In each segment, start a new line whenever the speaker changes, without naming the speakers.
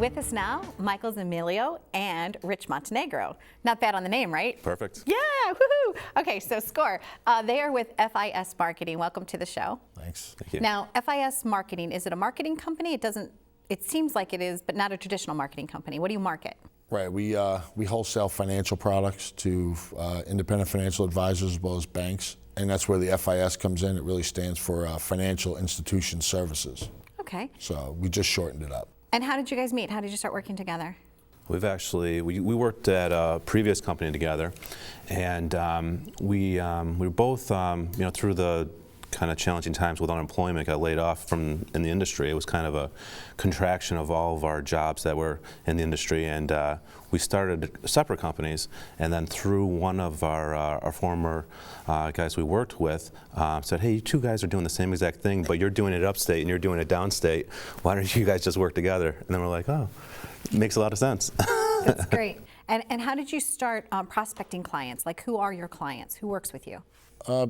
With us now, Michael Zammiello and Rich Montenegro. Not bad on the name, right?
Perfect.
Yeah, woohoo! Okay, so score. They are with FIS Marketing. Welcome to the show.
Thanks. Thank you.
Now, FIS Marketing, is it a marketing company? It seems like it is, but not a traditional marketing company. What do you market?
Right, we wholesale financial products to independent financial advisors as well as banks, and that's where the FIS comes in. It really stands for Financial Institution Services.
Okay.
So we just shortened it up.
And how did you guys meet? How did you start working together?
We've actually, we worked at a previous company together, and we were both, through the kind of challenging times with unemployment, got laid off in the industry. It was kind of a contraction of all of our jobs that were in the industry, and we started separate companies, and then through one of our former guys we worked with said, hey, you two guys are doing the same exact thing, but you're doing it upstate and you're doing it downstate. Why don't you guys just work together? And then we're like, oh, it makes a lot of sense.
That's great. And how did you start prospecting clients? Like, who are your clients? Who works with you?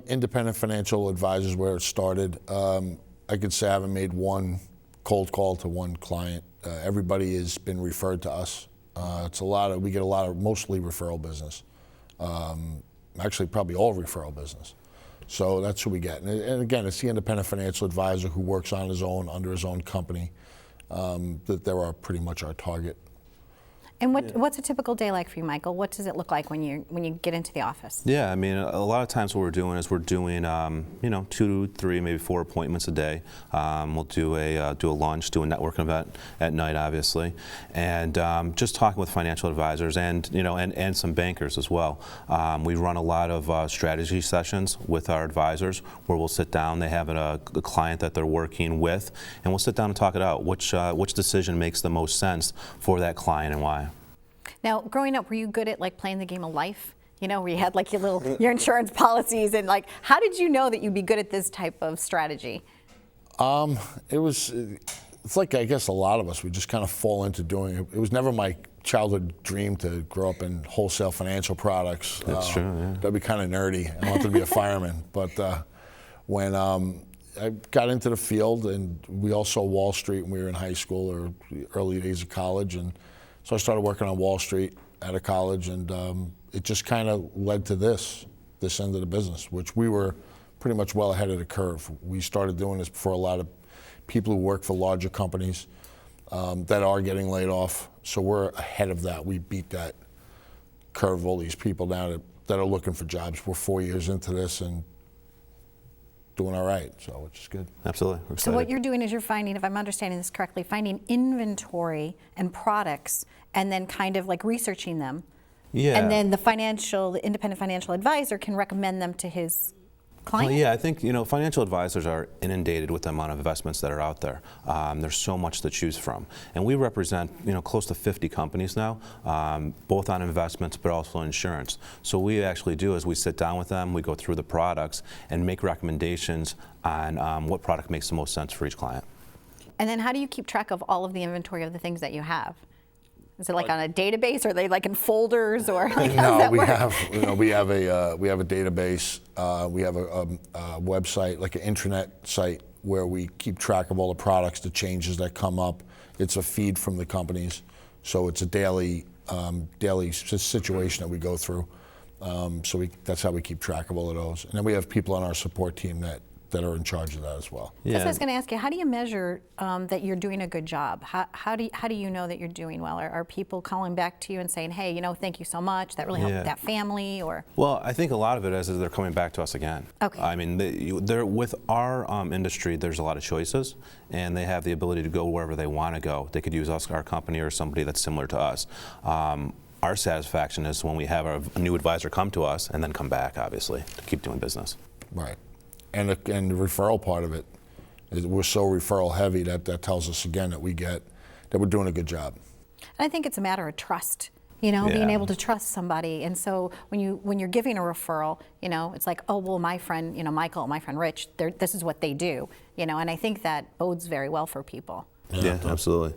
Independent financial advisors, where it started. I could say I haven't made one cold call to one client. Everybody has been referred to us. We get a lot of mostly referral business. Actually, probably all referral business. So that's who we get. And again, it's the independent financial advisor who works on his own, under his own company. That there are pretty much our target.
And what's a typical day like for you, Michael? What does it look like when you get into the office?
Yeah, I mean, a lot of times what we're doing is we're doing, 2, 3, maybe 4 appointments a day. We'll do a lunch, do a networking event at night, obviously, and just talking with financial advisors and some bankers as well. We run a lot of strategy sessions with our advisors where we'll sit down. They have a client that they're working with, and we'll sit down and talk it out. Which decision makes the most sense for that client and why?
Now, growing up, were you good at like playing the game of life? You know, where you had like your insurance policies, and like, how did you know that you'd be good at this type of strategy?
It's like, I guess a lot of us, we just kind of fall into doing it. It was never my childhood dream to grow up in wholesale financial products.
That's true, yeah.
That'd be kind of nerdy. I wanted to be a fireman. But when I got into the field, and we all saw Wall Street when we were in high school or early days of college, and so I started working on Wall Street out of college, and it just kind of led to this end of the business, which we were pretty much well ahead of the curve. We started doing this before a lot of people who work for larger companies that are getting laid off. So we're ahead of that. We beat that curve. All these people now that are looking for jobs. We're 4 years into this and doing all right, so which is good.
Absolutely.
So what you're doing is you're finding, if I'm understanding this correctly, finding inventory and products and then kind of like researching them.
Yeah.
And then the independent financial advisor can recommend them to his client?
Well, yeah, I think financial advisors are inundated with the amount of investments that are out there. There's so much to choose from, and we represent close to 50 companies now, both on investments but also insurance. So what we actually do is we sit down with them, we go through the products, and make recommendations on what product makes the most sense for each client.
And then how do you keep track of all of the inventory of the things that you have? Is it like on a database? Or are they like in folders, or like, how does that work?
we have a database. We have a website, like an intranet site, where we keep track of all the products, the changes that come up. It's a feed from the companies, so it's a daily situation that we go through. That's how we keep track of all of those. And then we have people on our support team that are in charge of that as well.
Yeah. That's what I was going to ask you. How do you measure that you're doing a good job? How do you know that you're doing well? Are people calling back to you and saying, hey, thank you so much, that really helped that family? Or
well, I think a lot of it is they're coming back to us again.
Okay.
I mean, they're with our industry, there's a lot of choices, and they have the ability to go wherever they want to go. They could use us, our company, or somebody that's similar to us. Our satisfaction is when we have a new advisor come to us and then come back, obviously, to keep doing business.
Right. And the referral part of it, we're so referral heavy that tells us again that we're doing a good job.
And I think it's a matter of trust, being able to trust somebody. And so when you're giving a referral, it's like, oh, well, my friend, Michael, my friend Rich, this is what they do, and I think that bodes very well for people.
Yeah, absolutely.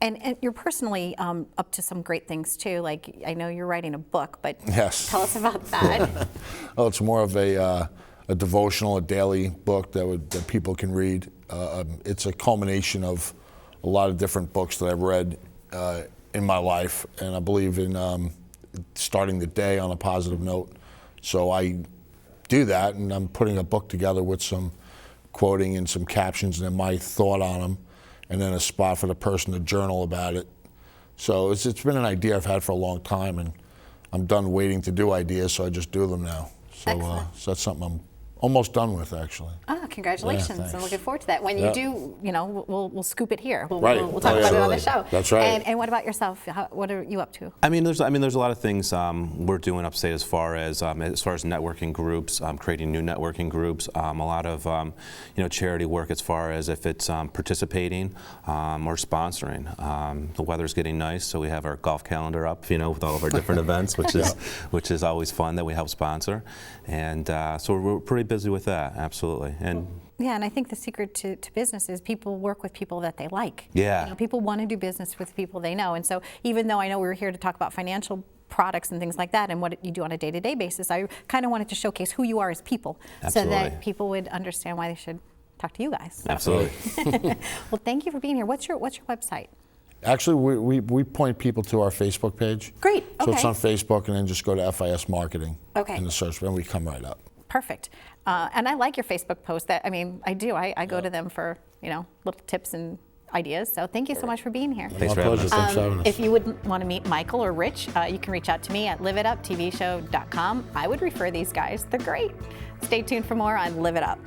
And you're personally up to some great things too. Like, I know you're writing a book, but
yes.
Tell us about that.
Oh, it's more of a devotional, a daily book that people can read. It's a culmination of a lot of different books that I've read in my life, and I believe in starting the day on a positive note. So I do that, and I'm putting a book together with some quoting and some captions and then my thought on them, and then a spot for the person to journal about it. So it's been an idea I've had for a long time, and I'm done waiting to do ideas, so I just do them now. So, so that's something I'm almost done with, actually.
Oh, congratulations.
Yeah,
I'm looking forward to that. When you do, you know, we'll scoop it here. We'll talk about it on the show.
That's right.
And what about yourself? What are you up to?
I mean, there's a lot of things we're doing upstate as far as networking groups, creating new networking groups. A lot of charity work as far as if it's participating or sponsoring. The weather's getting nice, so we have our golf calendar up, with all of our different events, which is always fun that we help sponsor, and so we're pretty busy with that, absolutely. And
yeah, and I think the secret to business is people work with people that they like.
Yeah.
People want to do business with people they know. And so even though I know we were here to talk about financial products and things like that and what you do on a day-to-day basis, I kind of wanted to showcase who you are as people.
Absolutely.
So that people would understand why they should talk to you guys.
Absolutely.
Well, thank you for being here. What's your website?
Actually, we point people to our Facebook page.
Great.
So
Okay.
it's on Facebook, and then just go to FIS Marketing
Okay.
in the search, and we come right up.
Perfect. And I like your Facebook post. I do. I go to them for little tips and ideas. So thank you so much for being here.
Thanks
My
for having
pleasure.
us.
Thanks for having us.
If you would want to meet Michael or Rich, you can reach out to me at liveituptvshow.com. I would refer these guys. They're great. Stay tuned for more on Live It Up.